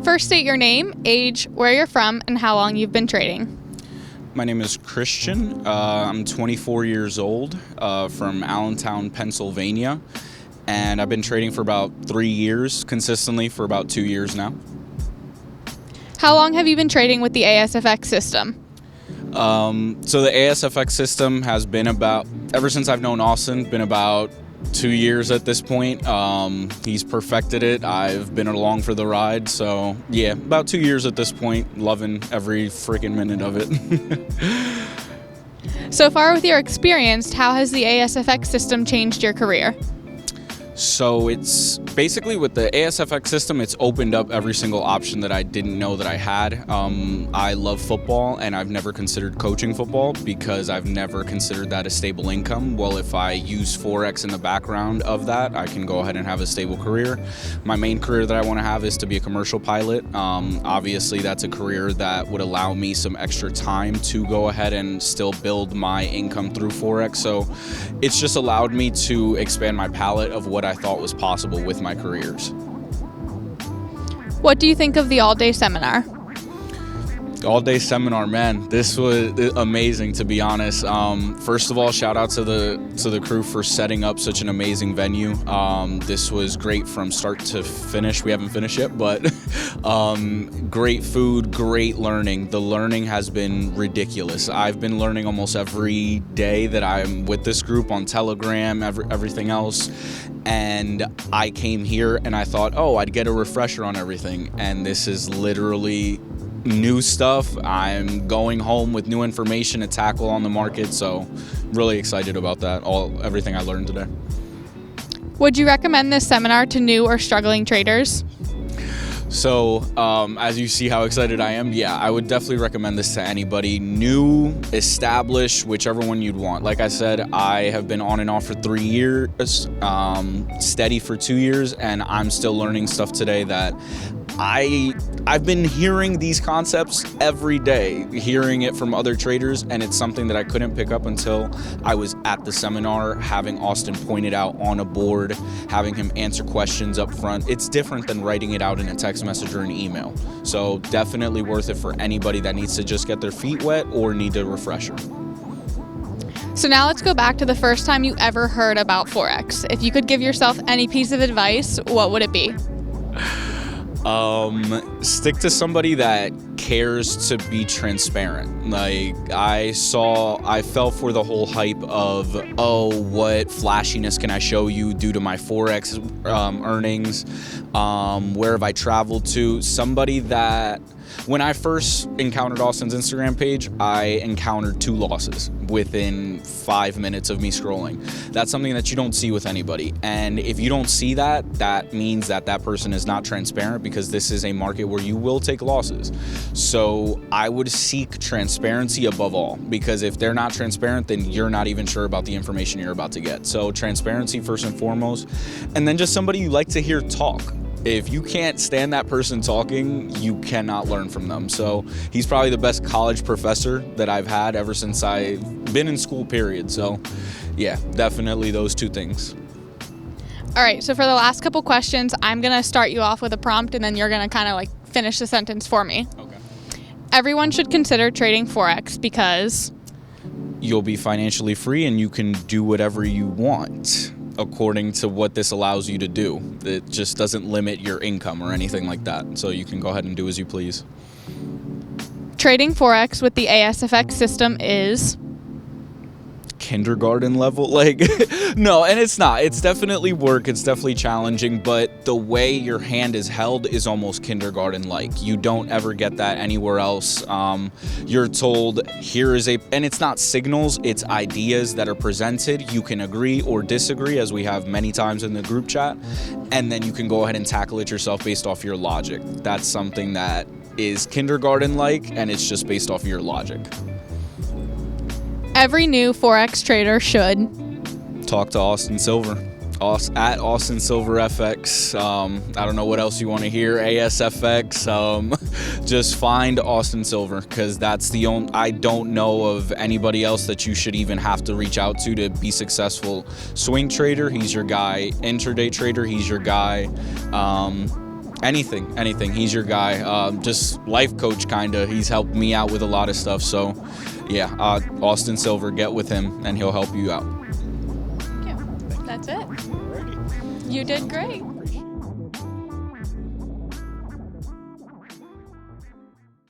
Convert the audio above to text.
First, state your name, age, where you're from, and how long you've been trading. My name is Christian. I'm 24 years old, from Allentown, Pennsylvania, and I've been trading for about 3 years, consistently for about 2 years now. How long have you been trading with the ASFX system? So the ASFX system has been about, ever since I've known Austin, been about 2 years at this point. He's perfected it. I've been along for the ride. So yeah, about 2 years at this point, loving every freaking minute of it. So far with your experience, how has the ASFX system changed your career? So it's basically with the ASFX system, it's opened up every single option that I didn't know that I had. I love football, and I've never considered coaching football because I've never considered that a stable income. Well, if I use Forex in the background of that, I can go ahead and have a stable career. My main career that I want to have is to be a commercial pilot. Obviously, that's a career that would allow me some extra time to go ahead and still build my income through Forex. So it's just allowed me to expand my palette of what I thought was possible with my careers. What do you think of the all-day seminar? All-day seminar, man, this was amazing, to be honest. First of all, shout out to the crew for setting up such an amazing venue. This was great from start to finish. We haven't finished yet, but great food, great learning. The learning has been ridiculous. I've been learning almost every day that I'm with this group on Telegram, everything else. And I came here and I thought, oh, I'd get a refresher on everything. And this is literally new stuff. I'm going home with new information to tackle on the market, so really excited about that, everything I learned today. Would you recommend this seminar to new or struggling traders? So as you see how excited I am, yeah, I would definitely recommend this to anybody, new, established, whichever one you'd want. Like I said, I have been on and off for 3 years, steady for 2 years, and I'm still learning stuff today that I've been hearing these concepts every day, hearing it from other traders, and it's something that I couldn't pick up until I was at the seminar, having Austin point it out on a board, having him answer questions up front. It's different than writing it out in a text message or an email. So definitely worth it for anybody that needs to just get their feet wet or need a refresher. So now let's go back to the first time you ever heard about Forex. If you could give yourself any piece of advice, what would it be? Stick to somebody that cares to be transparent. Like I fell for the whole hype of, oh, what flashiness can I show you due to my Forex earnings? Where have I traveled to? Somebody that, when I first encountered Austin's Instagram page, I encountered 2 losses within 5 minutes of me scrolling. That's something that you don't see with anybody. And if you don't see that, that means that that person is not transparent, because this is a market where you will take losses. So I would seek transparency above all, because if they're not transparent, then you're not even sure about the information you're about to get. So transparency first and foremost, and then just somebody you like to hear talk. If you can't stand that person talking, you cannot learn from them. So he's probably the best college professor that I've had ever since I've been in school, period. So yeah, definitely those 2 things. All right, so for the last couple questions, I'm going to start you off with a prompt, and then you're going to kind of like finish the sentence for me. Okay. Everyone should consider trading Forex because you'll be financially free and you can do whatever you want according to what this allows you to do. It just doesn't limit your income or anything like that. So you can go ahead and do as you please. Trading Forex with the ASFX system is kindergarten level, like no, and it's not. It's definitely work, it's definitely challenging, but the way your hand is held is almost kindergarten like. You don't ever get that anywhere else. You're told here is and it's not signals, it's ideas that are presented. You can agree or disagree, as we have many times in the group chat, and then you can go ahead and tackle it yourself based off your logic. That's something that is kindergarten like, and it's just based off your logic. Every new Forex trader should talk to Austin Silver, at Austin Silver FX. I don't know what else you want to hear. ASFX. Just find Austin Silver, because that's the only. I don't know of anybody else that you should even have to reach out to be successful. Swing trader, he's your guy. Intraday trader, he's your guy. Anything. He's your guy. Just life coach, kind of. He's helped me out with a lot of stuff. So, yeah, Austin Silver, get with him, and he'll help you out. Thank you. That's it. You did great.